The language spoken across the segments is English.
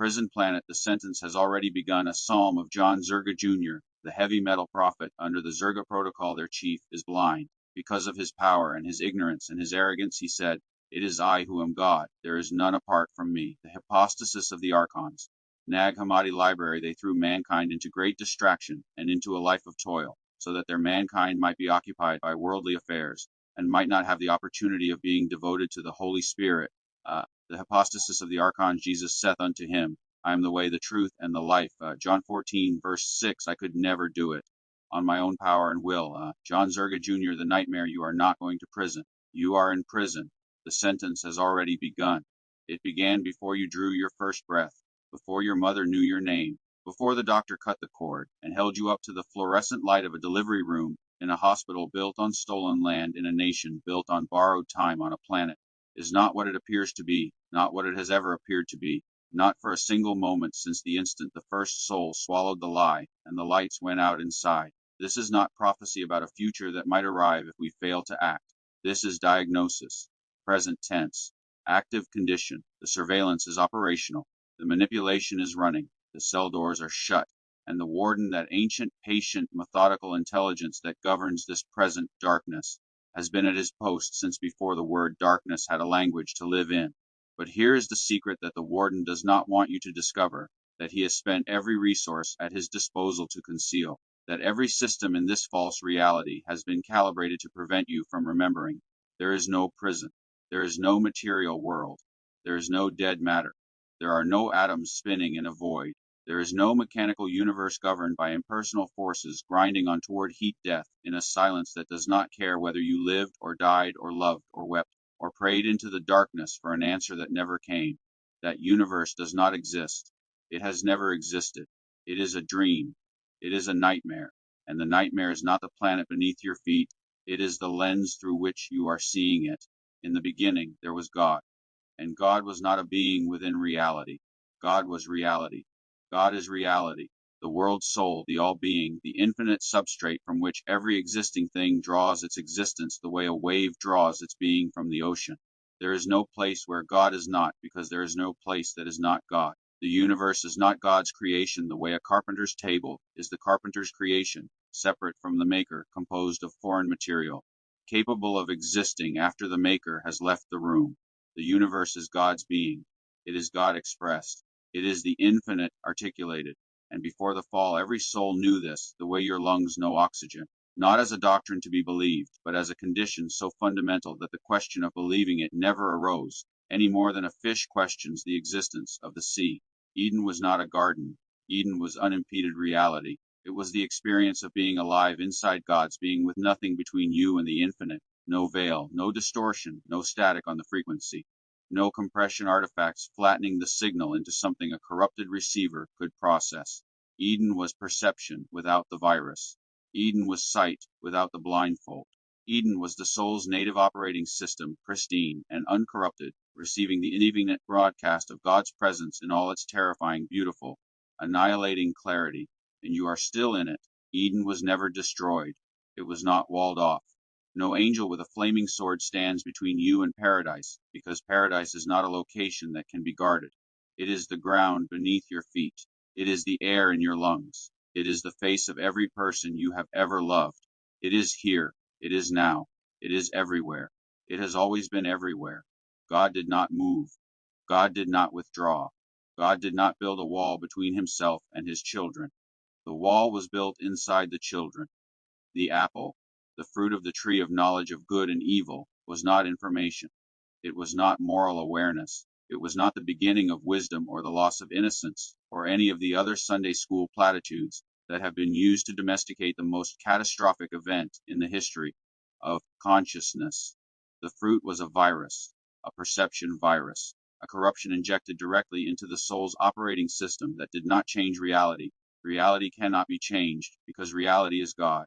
prison planet, the sentence has already begun. A psalm of John Zerga Jr., the heavy metal prophet. Under the Zerga protocol, their chief is blind. Because of his power and his ignorance and his arrogance, he said, "It is I who am God. There is none apart from me." The hypostasis of the archons. Nag Hammadi library, they threw mankind into great distraction and into a life of toil, so that their mankind might be occupied by worldly affairs, and might not have the opportunity of being devoted to the Holy Spirit. The hypostasis of the archons, Jesus saith unto him, I am the way, the truth, and the life. John 14, verse 6, I could never do it on my own power and will. John Zerga Jr., the nightmare, you are not going to prison. You are in prison. The sentence has already begun. It began before you drew your first breath, before your mother knew your name, before the doctor cut the cord and held you up to the fluorescent light of a delivery room in a hospital built on stolen land in a nation built on borrowed time on a planet. Is not what it appears to be, not what it has ever appeared to be, not for a single moment since the instant the first soul swallowed the lie and the lights went out inside. This is not prophecy about a future that might arrive if we fail to act. This is diagnosis, present tense, active condition. The surveillance is operational, the manipulation is running, the cell doors are shut, and the warden, that ancient, patient, methodical intelligence that governs this present darkness, has been at his post since before the word darkness had a language to live in. But here is the secret that the warden does not want you to discover, that he has spent every resource at his disposal to conceal, that every system in this false reality has been calibrated to prevent you from remembering. There is no prison. There is no material world. There is no dead matter. There are no atoms spinning in a void. There is no mechanical universe governed by impersonal forces grinding on toward heat death in a silence that does not care whether you lived or died or loved or wept or prayed into the darkness for an answer that never came. That universe does not exist. It has never existed. It is a dream. It is a nightmare. And the nightmare is not the planet beneath your feet. It is the lens through which you are seeing it. In the beginning, there was God. And God was not a being within reality. God was reality. God is reality, the world soul, the all-being, the infinite substrate from which every existing thing draws its existence the way a wave draws its being from the ocean. There is no place where God is not, because there is no place that is not God. The universe is not God's creation the way a carpenter's table is the carpenter's creation, separate from the maker, composed of foreign material, capable of existing after the maker has left the room. The universe is God's being. It is God expressed. It is the infinite articulated, and before the fall every soul knew this, the way your lungs know oxygen, not as a doctrine to be believed, but as a condition so fundamental that the question of believing it never arose, any more than a fish questions the existence of the sea. Eden was not a garden. Eden was unimpeded reality. It was the experience of being alive inside God's being with nothing between you and the infinite, no veil, no distortion, no static on the frequency. No compression artifacts flattening the signal into something a corrupted receiver could process. Eden was perception without the virus. Eden was sight without the blindfold. Eden was the soul's native operating system, pristine and uncorrupted, receiving the infinite broadcast of God's presence in all its terrifying, beautiful, annihilating clarity. And you are still in it. Eden was never destroyed. It was not walled off. No angel with a flaming sword stands between you and paradise, because paradise is not a location that can be guarded. It is the ground beneath your feet. It is the air in your lungs. It is the face of every person you have ever loved. It is here. It is now. It is everywhere. It has always been everywhere. God did not move. God did not withdraw. God did not build a wall between himself and his children. The wall was built inside the children. The apple, the fruit of the tree of knowledge of good and evil, was not information. It was not moral awareness. It was not the beginning of wisdom or the loss of innocence, or any of the other Sunday school platitudes that have been used to domesticate the most catastrophic event in the history of consciousness. The fruit was a virus, a perception virus, a corruption injected directly into the soul's operating system that did not change reality. Reality cannot be changed, because reality is God.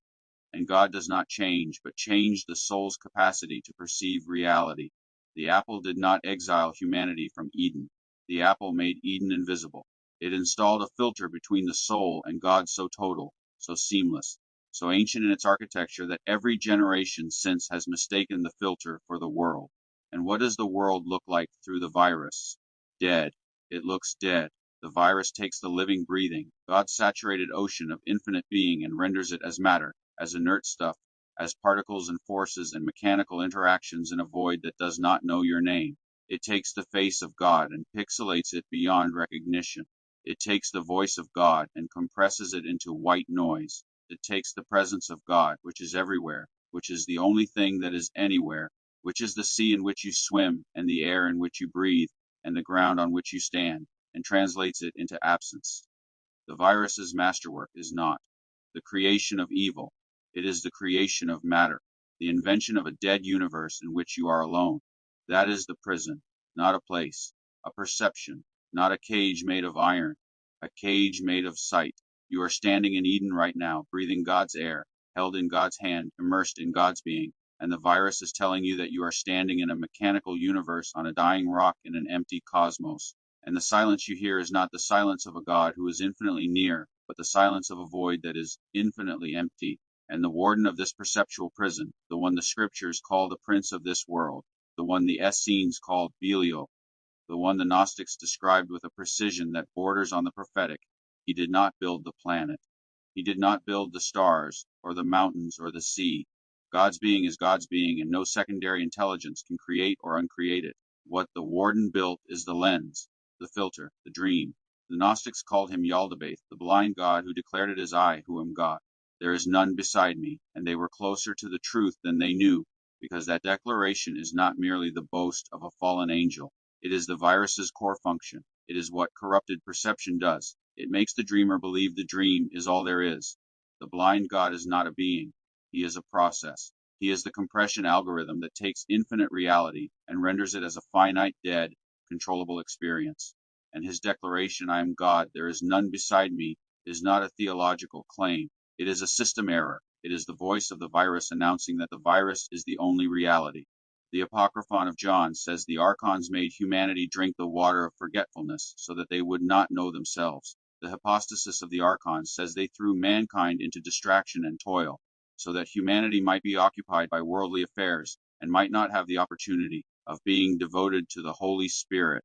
And God does not change, but changed the soul's capacity to perceive reality. The apple did not exile humanity from Eden. The apple made Eden invisible. It installed a filter between the soul and God so total, so seamless, so ancient in its architecture that every generation since has mistaken the filter for the world. And what does the world look like through the virus? Dead. It looks dead. The virus takes the living, breathing, God-saturated ocean of infinite being and renders it as matter, as inert stuff, as particles and forces and mechanical interactions in a void that does not know your name. It takes the face of God and pixelates it beyond recognition. It takes the voice of God and compresses it into white noise. It takes the presence of God, which is everywhere, which is the only thing that is anywhere, which is the sea in which you swim, and the air in which you breathe, and the ground on which you stand, and translates it into absence. The virus's masterwork is not the creation of evil, it is the creation of matter, the invention of a dead universe in which you are alone. That is the prison, not a place, a perception, not a cage made of iron, a cage made of sight. You are standing in Eden right now, breathing God's air, held in God's hand, immersed in God's being, and the virus is telling you that you are standing in a mechanical universe on a dying rock in an empty cosmos. And the silence you hear is not the silence of a God who is infinitely near, but the silence of a void that is infinitely empty. And the warden of this perceptual prison, the one the scriptures call the prince of this world, the one the Essenes called Belial, the one the Gnostics described with a precision that borders on the prophetic, he did not build the planet. He did not build the stars, or the mountains, or the sea. God's being is God's being, and no secondary intelligence can create or uncreate it. What the warden built is the lens, the filter, the dream. The Gnostics called him Yaldabaoth, the blind God who declared it as I who am God. There is none beside me, and they were closer to the truth than they knew, because that declaration is not merely the boast of a fallen angel. It is the virus's core function. It is what corrupted perception does. It makes the dreamer believe the dream is all there is. The blind God is not a being. He is a process. He is the compression algorithm that takes infinite reality and renders it as a finite, dead, controllable experience. And his declaration, I am God, there is none beside me, is not a theological claim. It is a system error. It is the voice of the virus announcing that the virus is the only reality. The apocryphon of John says the archons made humanity drink the water of forgetfulness so that they would not know themselves. The hypostasis of the archons says they threw mankind into distraction and toil, so that humanity might be occupied by worldly affairs and might not have the opportunity of being devoted to the Holy Spirit.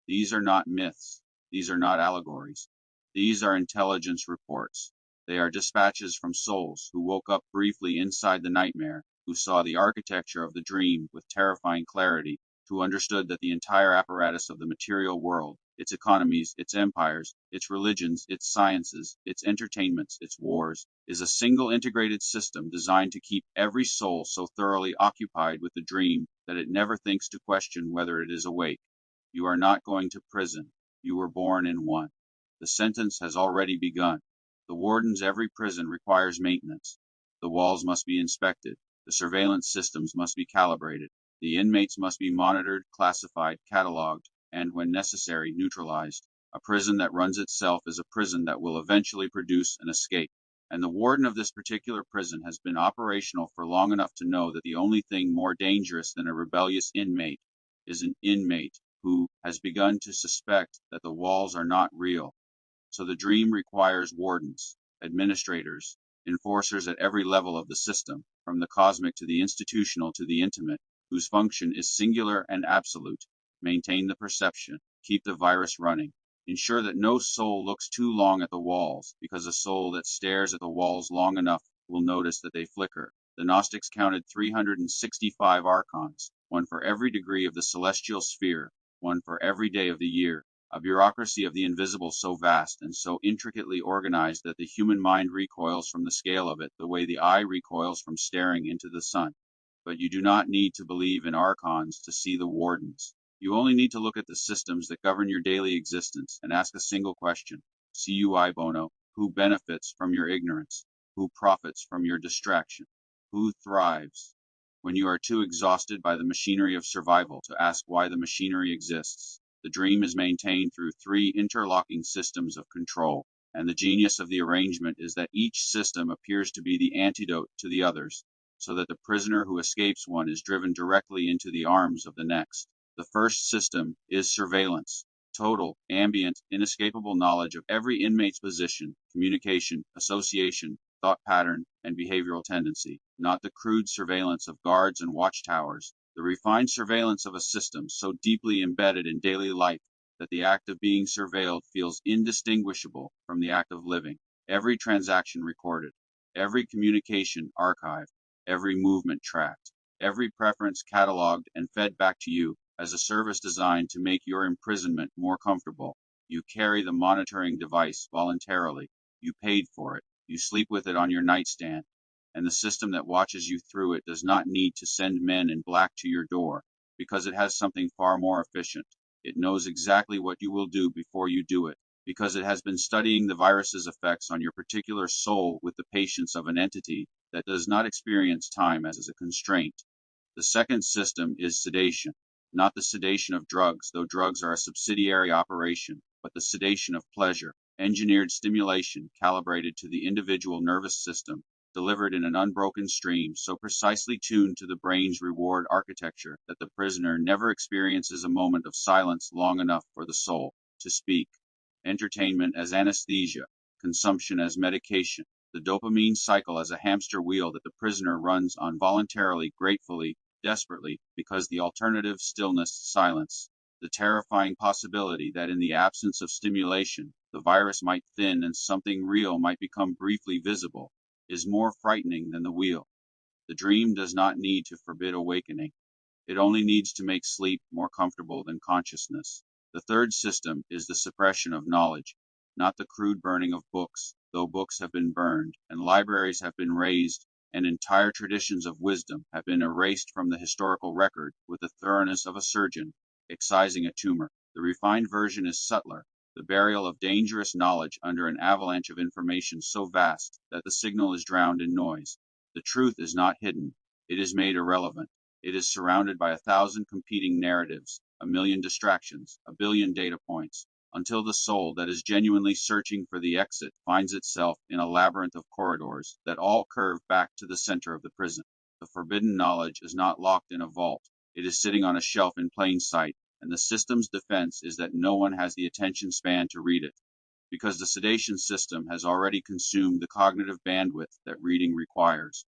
These are not myths. These are not allegories. These are intelligence reports. They are dispatches from souls who woke up briefly inside the nightmare, who saw the architecture of the dream with terrifying clarity, who understood that the entire apparatus of the material world, its economies, its empires, its religions, its sciences, its entertainments, its wars, is a single integrated system designed to keep every soul so thoroughly occupied with the dream that it never thinks to question whether it is awake. You are not going to prison. You were born in one. The sentence has already begun. The warden's every prison requires maintenance. The walls must be inspected. The surveillance systems must be calibrated. The inmates must be monitored, classified, catalogued, and, when necessary, neutralized. A prison that runs itself is a prison that will eventually produce an escape. And the warden of this particular prison has been operational for long enough to know that the only thing more dangerous than a rebellious inmate is an inmate who has begun to suspect that the walls are not real. So the dream requires wardens, administrators, enforcers at every level of the system, from the cosmic to the institutional to the intimate, whose function is singular and absolute. Maintain the perception, keep the virus running. Ensure that no soul looks too long at the walls, because a soul that stares at the walls long enough will notice that they flicker. The Gnostics counted 365 archons, one for every degree of the celestial sphere, one for every day of the year, a bureaucracy of the invisible so vast and so intricately organized that the human mind recoils from the scale of it the way the eye recoils from staring into the sun. But you do not need to believe in archons to see the wardens. You only need to look at the systems that govern your daily existence and ask a single question. Cui bono, who benefits from your ignorance? Who profits from your distraction? Who thrives? When you are too exhausted by the machinery of survival to ask why the machinery exists, the dream is maintained through 3 interlocking systems of control, and the genius of the arrangement is that each system appears to be the antidote to the others, so that the prisoner who escapes one is driven directly into the arms of the next. The first system is surveillance, total, ambient, inescapable knowledge of every inmate's position, communication, association, thought pattern, and behavioral tendency, not the crude surveillance of guards and watchtowers, the refined surveillance of a system so deeply embedded in daily life that the act of being surveilled feels indistinguishable from the act of living, every transaction recorded, every communication archived, every movement tracked, every preference cataloged and fed back to you as a service designed to make your imprisonment more comfortable. You carry the monitoring device voluntarily. You paid for it. You sleep with it on your nightstand. And the system that watches you through it does not need to send men in black to your door, because it has something far more efficient. It knows exactly what you will do before you do it, because it has been studying the virus's effects on your particular soul with the patience of an entity that does not experience time as a constraint. The second system is sedation, not the sedation of drugs, though drugs are a subsidiary operation, but the sedation of pleasure, engineered stimulation calibrated to the individual nervous system, delivered in an unbroken stream so precisely tuned to the brain's reward architecture that the prisoner never experiences a moment of silence long enough for the soul to speak. Entertainment as anesthesia, consumption as medication, the dopamine cycle as a hamster wheel that the prisoner runs on voluntarily, gratefully, desperately, because the alternative stillness, silence, the terrifying possibility that in the absence of stimulation, the virus might thin and something real might become briefly visible, is more frightening than the wheel. The dream does not need to forbid awakening. It only needs to make sleep more comfortable than consciousness. The third system is the suppression of knowledge, not the crude burning of books, though books have been burned, and libraries have been razed, and entire traditions of wisdom have been erased from the historical record with the thoroughness of a surgeon excising a tumor. The refined version is subtler, the burial of dangerous knowledge under an avalanche of information so vast that the signal is drowned in noise. The truth is not hidden, it is made irrelevant. It is surrounded by 1,000 competing narratives, a million distractions, a billion data points, until the soul that is genuinely searching for the exit finds itself in a labyrinth of corridors that all curve back to the center of the prison. The forbidden knowledge is not locked in a vault. It is sitting on a shelf in plain sight, and the system's defense is that no one has the attention span to read it, because the sedation system has already consumed the cognitive bandwidth that reading requires.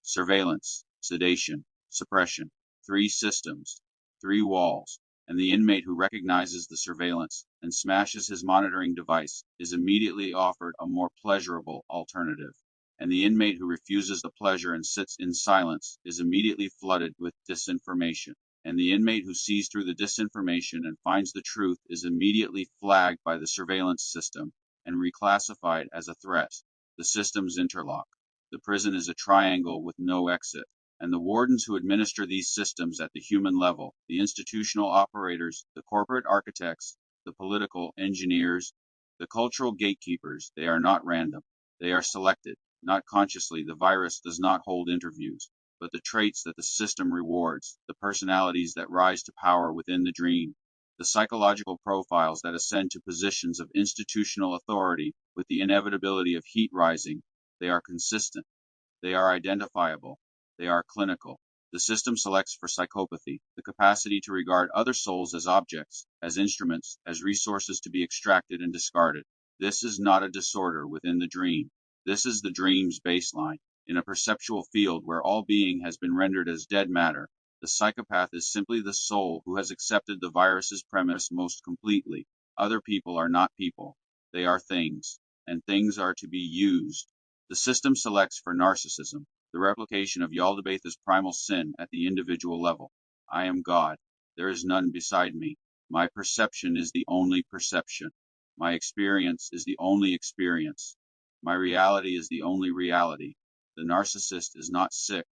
Surveillance, sedation, suppression, 3 systems, 3 walls, and the inmate who recognizes the surveillance and smashes his monitoring device is immediately offered a more pleasurable alternative, and the inmate who refuses the pleasure and sits in silence is immediately flooded with disinformation, and the inmate who sees through the disinformation and finds the truth is immediately flagged by the surveillance system and reclassified as a threat. The systems interlock. The prison is a triangle with no exit, and the wardens who administer these systems at the human level, the institutional operators, the corporate architects, the political engineers, the cultural gatekeepers, they are not random. They are selected, not consciously. The virus does not hold interviews, but the traits that the system rewards, the personalities that rise to power within the dream, the psychological profiles that ascend to positions of institutional authority with the inevitability of heat rising, they are consistent. They are identifiable. They are clinical. The system selects for psychopathy, the capacity to regard other souls as objects, as instruments, as resources to be extracted and discarded. This is not a disorder within the dream. This is the dream's baseline. In a perceptual field where all being has been rendered as dead matter, the psychopath is simply the soul who has accepted the virus's premise most completely. Other people are not people. They are things, and things are to be used. The system selects for narcissism, the replication of Yaldabaoth's primal sin at the individual level. I am God. There is none beside me. My perception is the only perception. My experience is the only experience. My reality is the only reality. The narcissist is not sick.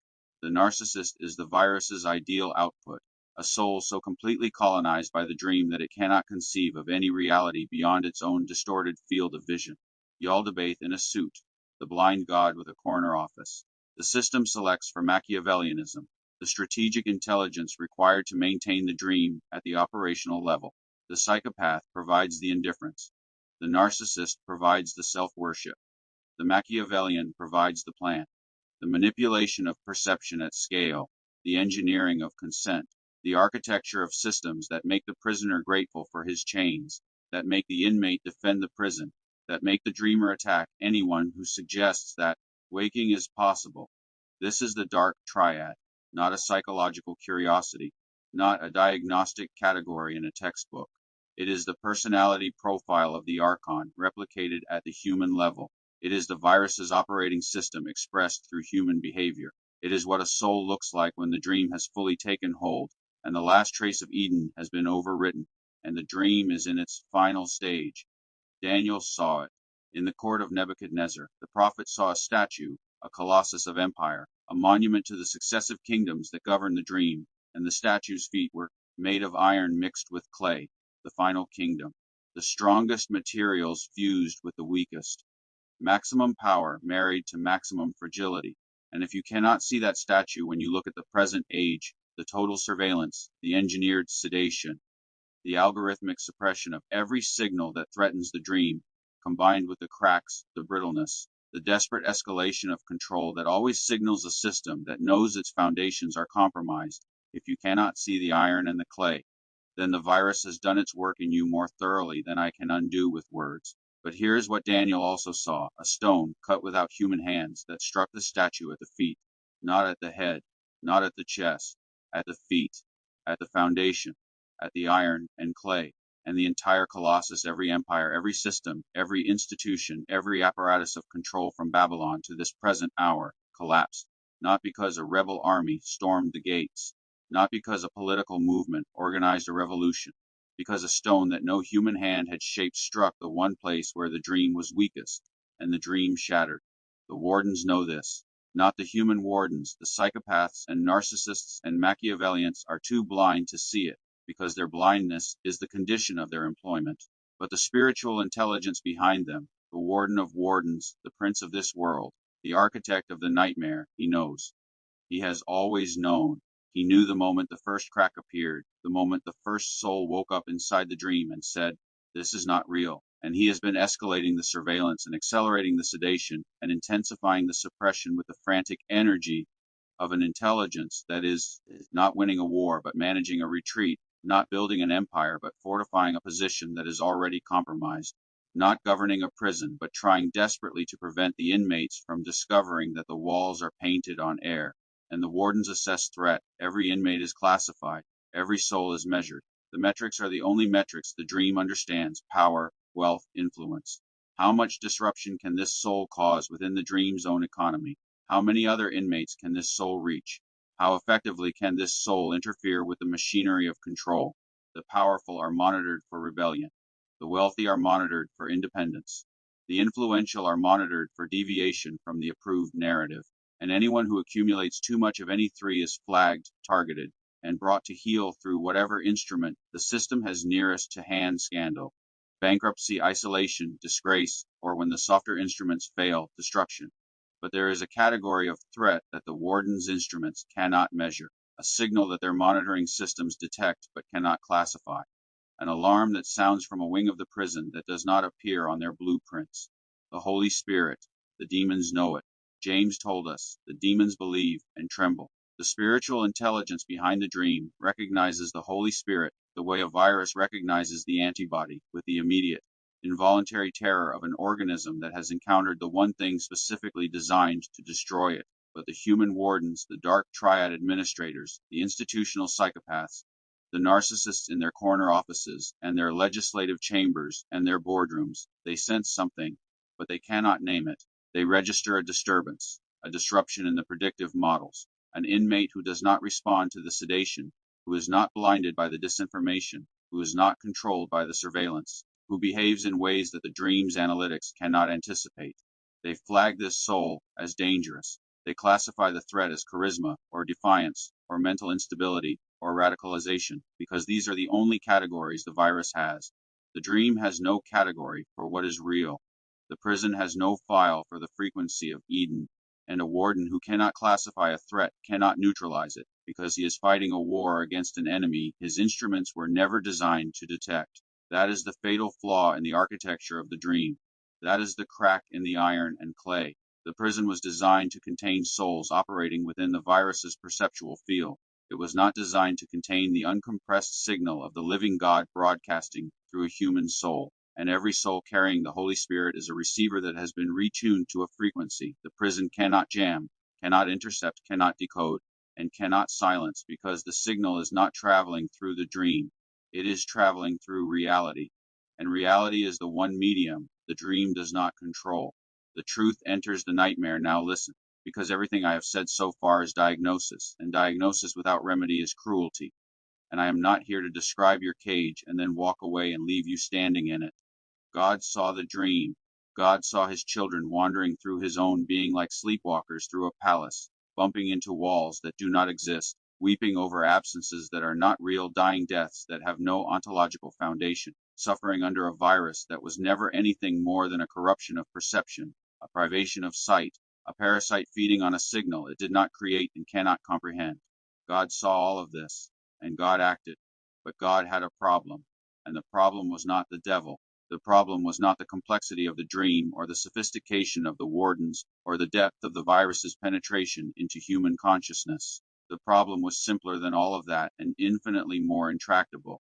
The narcissist is the virus's ideal output, a soul so completely colonized by the dream that it cannot conceive of any reality beyond its own distorted field of vision. Yaldabaoth in a suit, the blind god with a corner office. The system selects for Machiavellianism, the strategic intelligence required to maintain the dream at the operational level. The psychopath provides the indifference. The narcissist provides the self-worship. The Machiavellian provides the plan. The manipulation of perception at scale, the engineering of consent, the architecture of systems that make the prisoner grateful for his chains, that make the inmate defend the prison, that make the dreamer attack anyone who suggests that waking is possible. This is the dark triad, not a psychological curiosity, not a diagnostic category in a textbook. It is the personality profile of the Archon replicated at the human level. It is the virus's operating system expressed through human behavior. It is what a soul looks like when the dream has fully taken hold, and the last trace of Eden has been overwritten, and the dream is in its final stage. Daniel saw it. In the court of Nebuchadnezzar, the prophet saw a statue, a colossus of empire, a monument to the successive kingdoms that govern the dream, and the statue's feet were made of iron mixed with clay, the final kingdom. The strongest materials fused with the weakest. Maximum power married to maximum fragility. And if you cannot see that statue when you look at the present age, the total surveillance, the engineered sedation, the algorithmic suppression of every signal that threatens the dream, combined with the cracks, the brittleness, the desperate escalation of control that always signals a system that knows its foundations are compromised, if you cannot see the iron and the clay, then the virus has done its work in you more thoroughly than I can undo with words. But here is what Daniel also saw, a stone cut without human hands that struck the statue at the feet, not at the head, not at the chest, at the feet, at the foundation, at the iron and clay, and the entire colossus, every empire, every system, every institution, every apparatus of control from Babylon to this present hour collapsed, not because a rebel army stormed the gates, not because a political movement organized a revolution, because a stone that no human hand had shaped struck the one place where the dream was weakest, and the dream shattered. The wardens know this. Not the human wardens, the psychopaths and narcissists and Machiavellians are too blind to see it, because their blindness is the condition of their employment. But the spiritual intelligence behind them, the warden of wardens, the prince of this world, the architect of the nightmare, he knows. He has always known. He knew the moment the first crack appeared, the moment the first soul woke up inside the dream and said, "This is not real." And he has been escalating the surveillance and accelerating the sedation and intensifying the suppression with the frantic energy of an intelligence that is not winning a war but managing a retreat, not building an empire but fortifying a position that is already compromised, not governing a prison but trying desperately to prevent the inmates from discovering that the walls are painted on air. And the wardens assess threat. Every inmate is classified. Every soul is measured. The metrics are the only metrics the dream understands: power, wealth, influence. How much disruption can this soul cause within the dream's own economy? How many other inmates can this soul reach? How effectively can this soul interfere with the machinery of control? The powerful are monitored for rebellion. The wealthy are monitored for independence. The influential are monitored for deviation from the approved narrative. And anyone who accumulates too much of any three is flagged, targeted, and brought to heel through whatever instrument the system has nearest to hand: scandal, bankruptcy, isolation, disgrace, or when the softer instruments fail, destruction. But there is a category of threat that the warden's instruments cannot measure, a signal that their monitoring systems detect but cannot classify, an alarm that sounds from a wing of the prison that does not appear on their blueprints. The Holy Spirit. The demons know it. James told us, the demons believe and tremble. The spiritual intelligence behind the dream recognizes the Holy Spirit the way a virus recognizes the antibody, with the immediate, involuntary terror of an organism that has encountered the one thing specifically designed to destroy it. But the human wardens, the dark triad administrators, the institutional psychopaths, the narcissists in their corner offices and their legislative chambers and their boardrooms, they sense something, but they cannot name it. They register a disturbance, a disruption in the predictive models, an inmate who does not respond to the sedation, who is not blinded by the disinformation, who is not controlled by the surveillance, who behaves in ways that the dream's analytics cannot anticipate. They flag this soul as dangerous. They classify the threat as charisma or defiance or mental instability or radicalization, because these are the only categories the virus has. The dream has no category for what is real. The prison has no file for the frequency of Eden, and a warden who cannot classify a threat cannot neutralize it, because he is fighting a war against an enemy his instruments were never designed to detect. That is the fatal flaw in the architecture of the dream. That is the crack in the iron and clay. The prison was designed to contain souls operating within the virus's perceptual field. It was not designed to contain the uncompressed signal of the living God broadcasting through a human soul. And every soul carrying the Holy Spirit is a receiver that has been retuned to a frequency the prison cannot jam, cannot intercept, cannot decode, and cannot silence, because the signal is not traveling through the dream. It is traveling through reality, and reality is the one medium the dream does not control. The truth enters the nightmare. Now listen, because everything I have said so far is diagnosis, and diagnosis without remedy is cruelty. And I am not here to describe your cage and then walk away and leave you standing in it. God saw the dream. God saw his children wandering through his own being like sleepwalkers through a palace, bumping into walls that do not exist, weeping over absences that are not real, dying deaths that have no ontological foundation, suffering under a virus that was never anything more than a corruption of perception, a privation of sight, a parasite feeding on a signal it did not create and cannot comprehend. God saw all of this, and God acted. But God had a problem, and the problem was not the devil. The problem was not the complexity of the dream, or the sophistication of the wardens, or the depth of the virus's penetration into human consciousness. The problem was simpler than all of that and infinitely more intractable.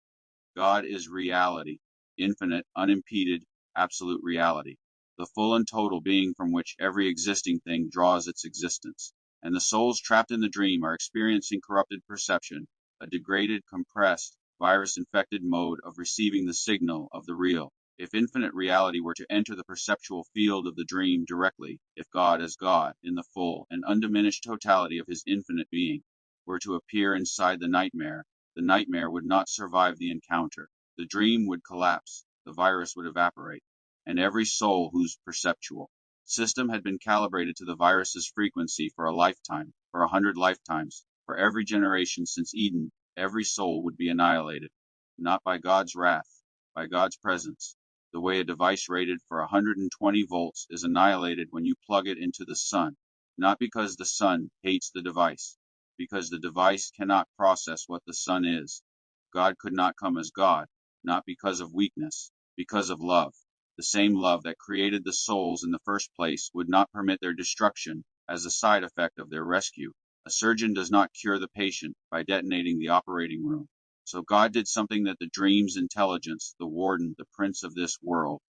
God is reality, infinite, unimpeded, absolute reality, the full and total being from which every existing thing draws its existence. And the souls trapped in the dream are experiencing corrupted perception, a degraded, compressed, virus-infected mode of receiving the signal of the real. If infinite reality were to enter the perceptual field of the dream directly, if God as God, in the full and undiminished totality of his infinite being, were to appear inside the nightmare would not survive the encounter. The dream would collapse, the virus would evaporate, and every soul whose perceptual system had been calibrated to the virus's frequency for a lifetime, for 100 lifetimes, for every generation since Eden, every soul would be annihilated, not by God's wrath, by God's presence. The way a device rated for 120 volts is annihilated when you plug it into the sun, not because the sun hates the device, because the device cannot process what the sun is. God could not come as God, not because of weakness, because of love. The same love that created the souls in the first place would not permit their destruction as a side effect of their rescue. A surgeon does not cure the patient by detonating the operating room. So God did something that the dream's intelligence, the warden, the prince of this world,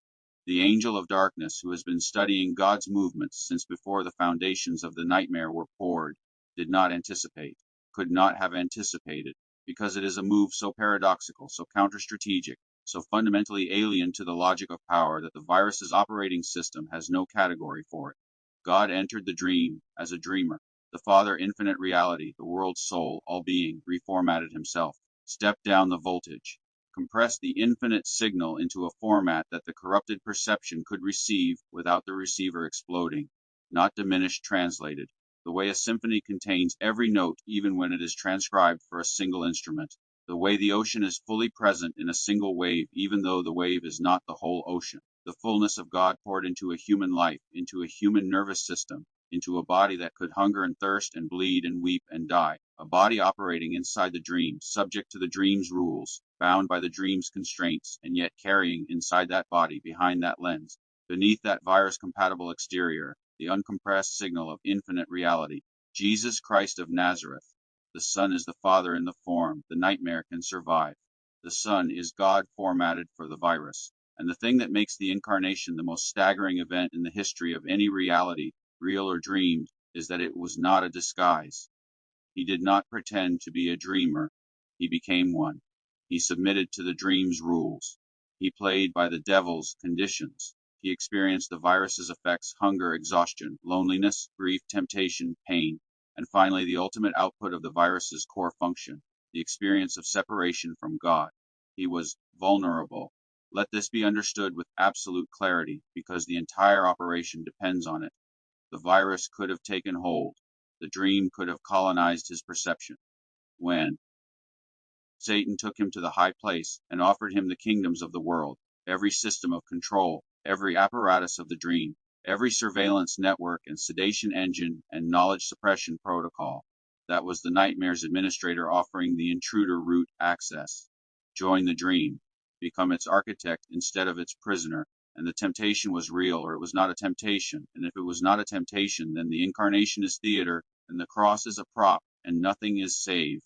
the angel of darkness who has been studying God's movements since before the foundations of the nightmare were poured, did not anticipate, could not have anticipated, because it is a move so paradoxical, so counter-strategic, so fundamentally alien to the logic of power that the virus's operating system has no category for it. God entered the dream as a dreamer. The Father, infinite reality, the world's soul, all being, reformatted himself, stepped down the voltage, compressed the infinite signal into a format that the corrupted perception could receive without the receiver exploding, not diminished, translated, the way a symphony contains every note even when it is transcribed for a single instrument, the way the ocean is fully present in a single wave even though the wave is not the whole ocean, the fullness of God poured into a human life, into a human nervous system, into a body that could hunger and thirst and bleed and weep and die, a body operating inside the dream, subject to the dream's rules, bound by the dream's constraints, and yet carrying inside that body, behind that lens, beneath that virus-compatible exterior, the uncompressed signal of infinite reality, Jesus Christ of Nazareth. The Son is the Father in the form the nightmare can survive. The Son is God formatted for the virus. And the thing that makes the incarnation the most staggering event in the history of any reality, real or dreamed, is that it was not a disguise. He did not pretend to be a dreamer. He became one. He submitted to the dream's rules. He played by the devil's conditions. He experienced the virus's effects: hunger, exhaustion, loneliness, grief, temptation, pain, and finally the ultimate output of the virus's core function, the experience of separation from God. He was vulnerable. Let this be understood with absolute clarity, because the entire operation depends on it. The virus could have taken hold. The dream could have colonized his perception. When Satan took him to the high place and offered him the kingdoms of the world, every system of control, every apparatus of the dream, every surveillance network and sedation engine and knowledge suppression protocol. That was the nightmare's administrator offering the intruder root access. Join the dream. Become its architect instead of its prisoner. And the temptation was real, or it was not a temptation. And if it was not a temptation, then the incarnation is theater, and the cross is a prop, and nothing is saved.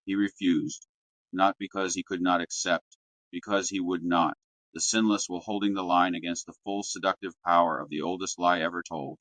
He refused, not because he could not accept, because he would not. The sinless will holding the line against the full seductive power of the oldest lie ever told.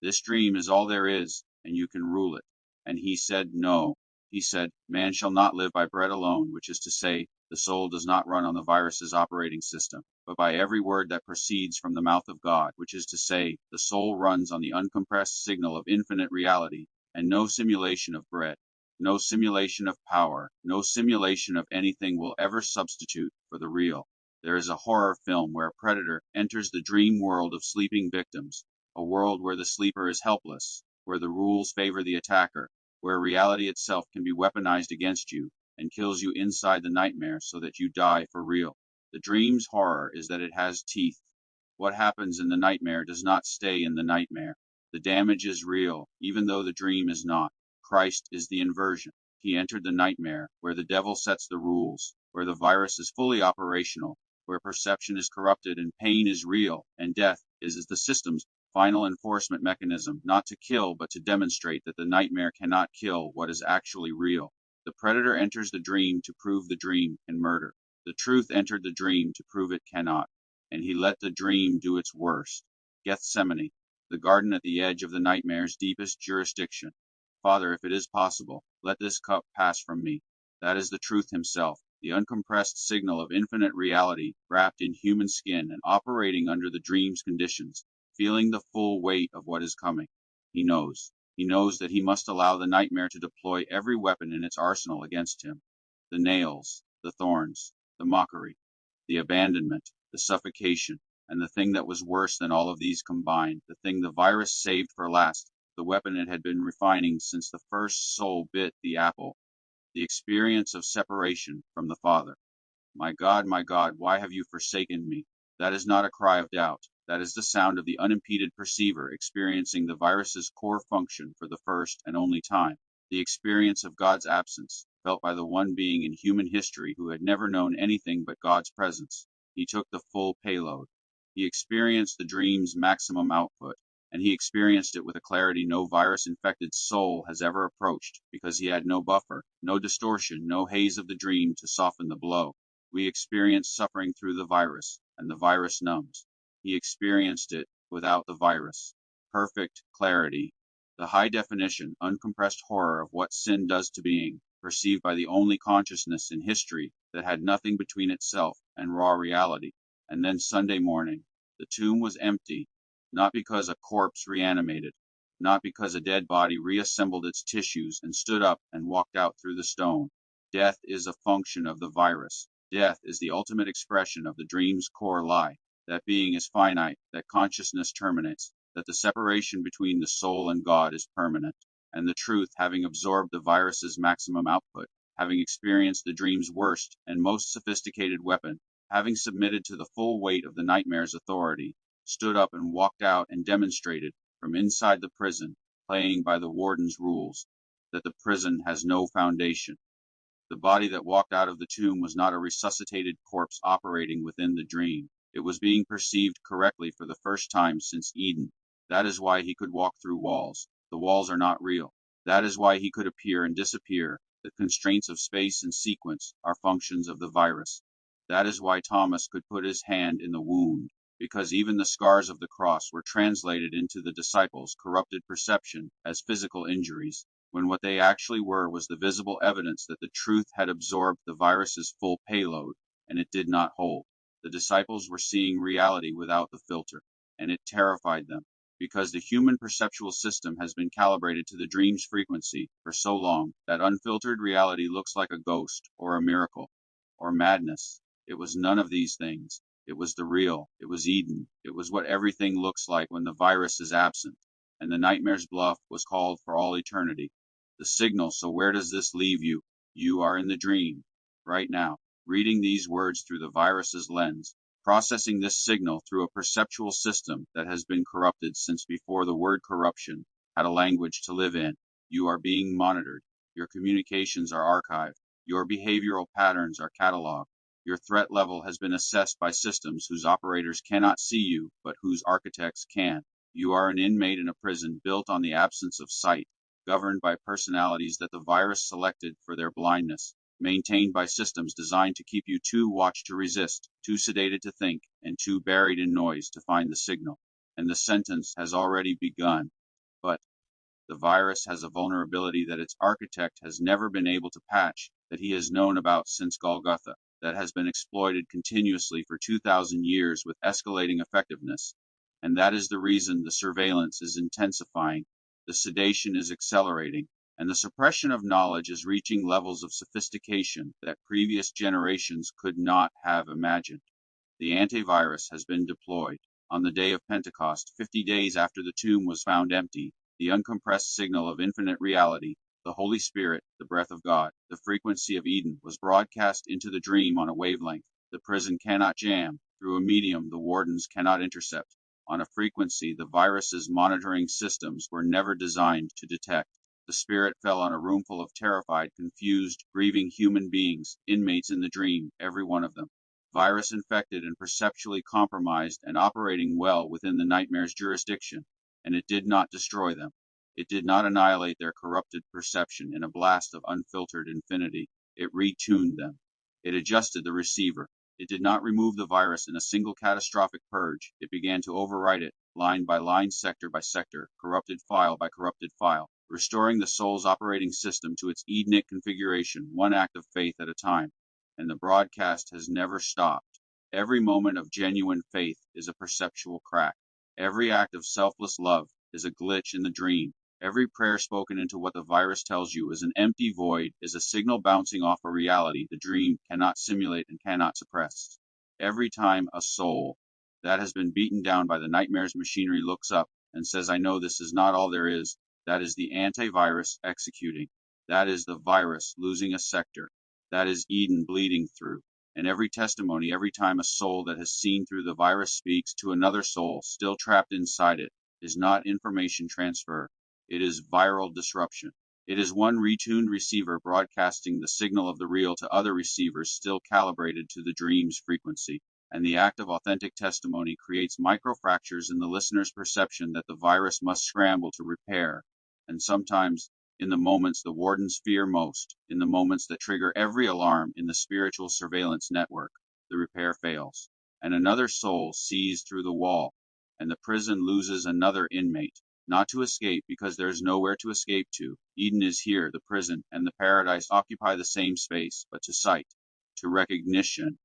This dream is all there is, and you can rule it. And he said no. He said, man shall not live by bread alone, which is to say, The soul does not run on the virus's operating system, but by every word that proceeds from the mouth of God, which is to say, the soul runs on the uncompressed signal of infinite reality, and no simulation of bread, no simulation of power, no simulation of anything will ever substitute for the real. There is a horror film where a predator enters the dream world of sleeping victims, a world where the sleeper is helpless, where the rules favor the attacker, where reality itself can be weaponized against you and kills you inside the nightmare so that you die for real. The dream's horror is that it has teeth. What happens in the nightmare does not stay in the nightmare. The damage is real, even though the dream is not. Christ is the inversion. He entered the nightmare, where the devil sets the rules, where the virus is fully operational, where perception is corrupted and pain is real, and death is the system's final enforcement mechanism, not to kill, but to demonstrate that the nightmare cannot kill what is actually real. The predator enters the dream to prove the dream can murder. The truth entered the dream to prove it cannot, and he let the dream do its worst. Gethsemane, the garden at the edge of the nightmare's deepest jurisdiction. Father, if it is possible, let this cup pass from me. That is the truth himself, the uncompressed signal of infinite reality, wrapped in human skin and operating under the dream's conditions, feeling the full weight of what is coming. He knows. He knows that he must allow the nightmare to deploy every weapon in its arsenal against him. The nails, the thorns, the mockery, the abandonment, the suffocation, and the thing that was worse than all of these combined, the thing the virus saved for last, the weapon it had been refining since the first soul bit the apple, the experience of separation from the Father. My God, why have you forsaken me? That is not a cry of doubt. That is the sound of the unimpeded perceiver experiencing the virus's core function for the first and only time, the experience of God's absence, felt by the one being in human history who had never known anything but God's presence. He took the full payload. He experienced the dream's maximum output, and he experienced it with a clarity no virus-infected soul has ever approached, because he had no buffer, no distortion, no haze of the dream to soften the blow. We experience suffering through the virus, and the virus numbs. He experienced it without the virus. Perfect clarity. The high-definition, uncompressed horror of what sin does to being, perceived by the only consciousness in history that had nothing between itself and raw reality. And then Sunday morning, the tomb was empty, not because a corpse reanimated, not because a dead body reassembled its tissues and stood up and walked out through the stone. Death is a function of the virus. Death is the ultimate expression of the dream's core lie, that being is finite, that consciousness terminates, that the separation between the soul and God is permanent, and the truth, having absorbed the virus's maximum output, having experienced the dream's worst and most sophisticated weapon, having submitted to the full weight of the nightmare's authority, stood up and walked out and demonstrated from inside the prison, playing by the warden's rules, that the prison has no foundation. The body that walked out of the tomb was not a resuscitated corpse operating within the dream. It was being perceived correctly for the first time since Eden. That is why he could walk through walls. The walls are not real. That is why he could appear and disappear. The constraints of space and sequence are functions of the virus. That is why Thomas could put his hand in the wound, because even the scars of the cross were translated into the disciples' corrupted perception as physical injuries, when what they actually were was the visible evidence that the truth had absorbed the virus's full payload, and it did not hold. The disciples were seeing reality without the filter, and it terrified them, because the human perceptual system has been calibrated to the dream's frequency for so long that unfiltered reality looks like a ghost, or a miracle, or madness. It was none of these things. It was the real. It was Eden. It was what everything looks like when the virus is absent, and the nightmare's bluff was called for all eternity. The signal, so where does this leave you? You are in the dream, right now, reading these words through the virus's lens, processing this signal through a perceptual system that has been corrupted since before the word corruption had a language to live in. You are being monitored. Your communications are archived. Your behavioral patterns are cataloged. Your threat level has been assessed by systems whose operators cannot see you, but whose architects can. You are an inmate in a prison built on the absence of sight, governed by personalities that the virus selected for their blindness, maintained by systems designed to keep you too watched to resist, too sedated to think, and too buried in noise to find the signal. And the sentence has already begun. But the virus has a vulnerability that its architect has never been able to patch, that he has known about since Golgotha. that has been exploited continuously for 2,000 years with escalating effectiveness, and that is the reason the surveillance is intensifying, the sedation is accelerating, and the suppression of knowledge is reaching levels of sophistication that previous generations could not have imagined. The antivirus has been deployed. On the day of Pentecost, 50 days after the tomb was found empty, the uncompressed signal of infinite reality, the Holy Spirit, the breath of God, the frequency of Eden, was broadcast into the dream on a wavelength the prison cannot jam, through a medium the wardens cannot intercept, on a frequency the virus's monitoring systems were never designed to detect. The Spirit fell on a roomful of terrified, confused, grieving human beings, inmates in the dream, every one of them virus infected and perceptually compromised and operating well within the nightmare's jurisdiction, and it did not destroy them. It did not annihilate their corrupted perception in a blast of unfiltered infinity. It retuned them. It adjusted the receiver. It did not remove the virus in a single catastrophic purge. It began to overwrite it, line by line, sector by sector, corrupted file by corrupted file, restoring the soul's operating system to its Edenic configuration, one act of faith at a time. And the broadcast has never stopped. Every moment of genuine faith is a perceptual crack. Every act of selfless love is a glitch in the dream. Every prayer spoken into what the virus tells you is an empty void, is a signal bouncing off a reality the dream cannot simulate and cannot suppress. Every time a soul that has been beaten down by the nightmare's machinery looks up and says, I know this is not all there is, that is the antivirus executing. That is the virus losing a sector. That is Eden bleeding through. And every testimony, every time a soul that has seen through the virus speaks to another soul still trapped inside it, is not information transfer. It is viral disruption. It is one retuned receiver broadcasting the signal of the real to other receivers still calibrated to the dream's frequency. And the act of authentic testimony creates microfractures in the listener's perception that the virus must scramble to repair. And sometimes, in the moments the wardens fear most, in the moments that trigger every alarm in the spiritual surveillance network, the repair fails, and another soul sees through the wall, and the prison loses another inmate, not to escape because there is nowhere to escape to. Eden is here, the prison and the paradise occupy the same space, but to sight, to recognition,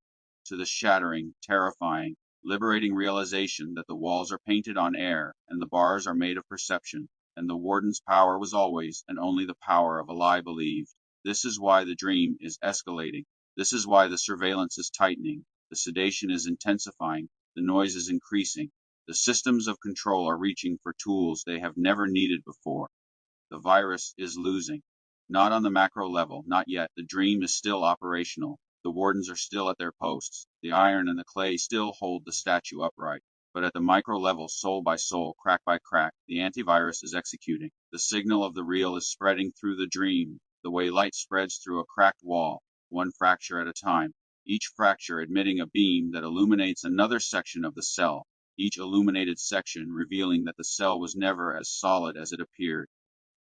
to the shattering, terrifying, liberating realization that the walls are painted on air and the bars are made of perception, and the warden's power was always and only the power of a lie believed. This is why the dream is escalating. This is why the surveillance is tightening. The sedation is intensifying. The noise is increasing. The systems of control are reaching for tools they have never needed before. The virus is losing. Not on the macro level, not yet. The dream is still operational. The wardens are still at their posts. The iron and the clay still hold the statue upright. But at the micro level, soul by soul, crack by crack, the antivirus is executing. The signal of the real is spreading through the dream, the way light spreads through a cracked wall, one fracture at a time, each fracture admitting a beam that illuminates another section of the cell, each illuminated section revealing that the cell was never as solid as it appeared.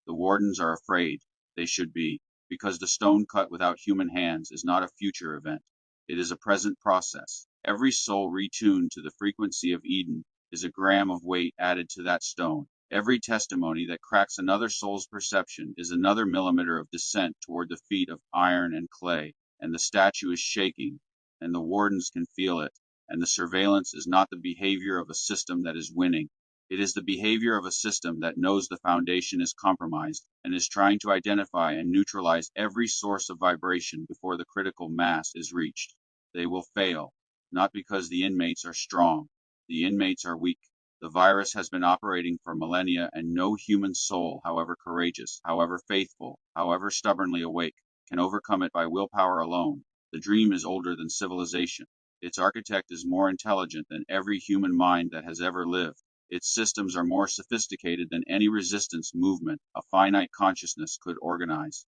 The wardens are afraid. They should be, because the stone cut without human hands is not a future event. It is a present process. Every soul retuned to the frequency of Eden is a gram of weight added to that stone. Every testimony that cracks another soul's perception is another millimeter of descent toward the feet of iron and clay, and the statue is shaking, and the wardens can feel it, and the surveillance is not the behavior of a system that is winning. It is the behavior of a system that knows the foundation is compromised and is trying to identify and neutralize every source of vibration before the critical mass is reached. They will fail, not because the inmates are strong. The inmates are weak. The virus has been operating for millennia, and no human soul, however courageous, however faithful, however stubbornly awake, can overcome it by willpower alone. The dream is older than civilization. Its architect is more intelligent than every human mind that has ever lived. Its systems are more sophisticated than any resistance movement a finite consciousness could organize.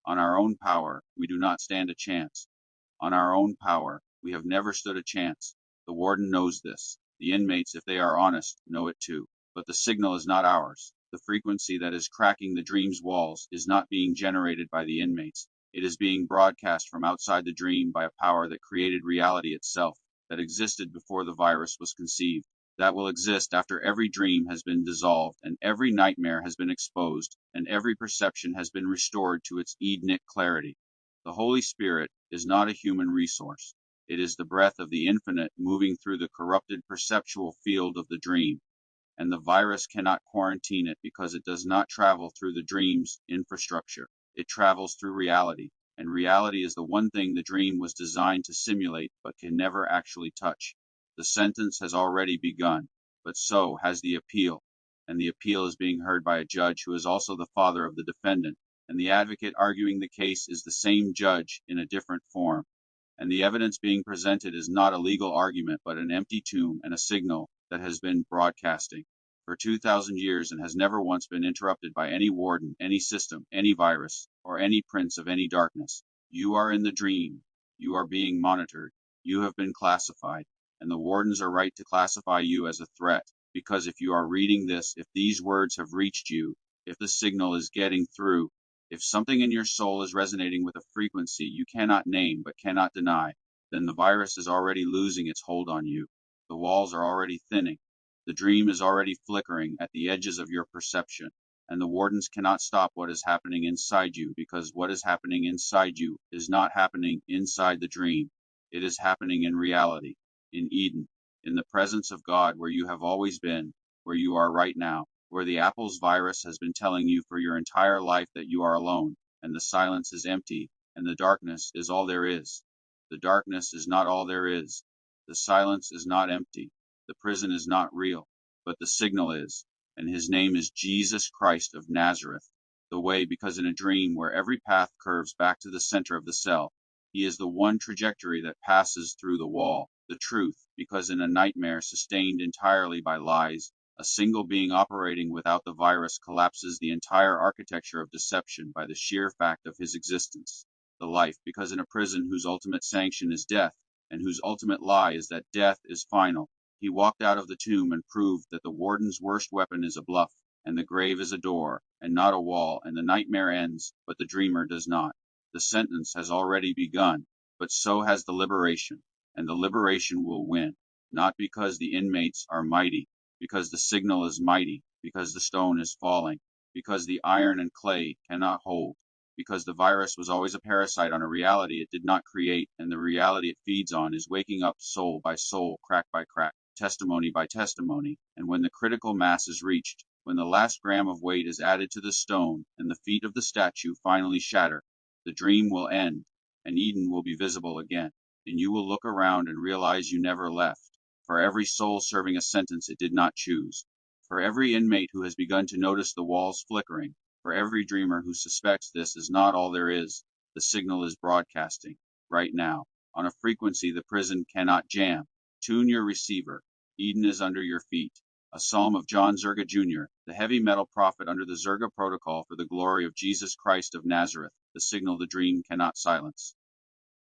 On our own power, we do not stand a chance. On our own power, we have never stood a chance. The warden knows this. The inmates, if they are honest, know it too. But the signal is not ours. The frequency that is cracking the dream's walls is not being generated by the inmates. It is being broadcast from outside the dream by a power that created reality itself, that existed before the virus was conceived, that will exist after every dream has been dissolved and every nightmare has been exposed and every perception has been restored to its Edenic clarity. The Holy Spirit is not a human resource. It is the breath of the infinite moving through the corrupted perceptual field of the dream, and the virus cannot quarantine it because it does not travel through the dream's infrastructure. It travels through reality, and reality is the one thing the dream was designed to simulate but can never actually touch. The sentence has already begun, but so has the appeal, and the appeal is being heard by a judge who is also the father of the defendant, and the advocate arguing the case is the same judge in a different form. And the evidence being presented is not a legal argument, but an empty tomb and a signal that has been broadcasting for 2,000 years and has never once been interrupted by any warden, any system, any virus, or any prince of any darkness. You are in the dream. You are being monitored. You have been classified, and the wardens are right to classify you as a threat, because if you are reading this, if these words have reached you, if the signal is getting through, if something in your soul is resonating with a frequency you cannot name but cannot deny, then the virus is already losing its hold on you. The walls are already thinning. The dream is already flickering at the edges of your perception, and the wardens cannot stop what is happening inside you, because what is happening inside you is not happening inside the dream. It is happening in reality, in Eden, in the presence of God, where you have always been, where you are right now, where the apple's virus has been telling you for your entire life that you are alone, and the silence is empty, and the darkness is all there is. The darkness is not all there is. The silence is not empty. The prison is not real, but the signal is, and his name is Jesus Christ of Nazareth, the way, because in a dream where every path curves back to the center of the cell, he is the one trajectory that passes through the wall, the truth, because in a nightmare sustained entirely by lies, a single being operating without the virus collapses the entire architecture of deception by the sheer fact of his existence. The life, because in a prison whose ultimate sanction is death, and whose ultimate lie is that death is final, he walked out of the tomb and proved that the warden's worst weapon is a bluff, and the grave is a door, and not a wall, and the nightmare ends, but the dreamer does not. The sentence has already begun, but so has the liberation, and the liberation will win, not because the inmates are mighty, because the signal is mighty, because the stone is falling, because the iron and clay cannot hold, because the virus was always a parasite on a reality it did not create, and the reality it feeds on is waking up soul by soul, crack by crack, testimony by testimony, and when the critical mass is reached, when the last gram of weight is added to the stone, and the feet of the statue finally shatter, the dream will end, and Eden will be visible again, and you will look around and realize you never left. For every soul serving a sentence it did not choose, for every inmate who has begun to notice the walls flickering, for every dreamer who suspects this is not all there is, the signal is broadcasting, right now, on a frequency the prison cannot jam. Tune your receiver. Eden is under your feet. A psalm of John Zerga Jr., the heavy metal prophet under the Zerga protocol for the glory of Jesus Christ of Nazareth, the signal the dream cannot silence.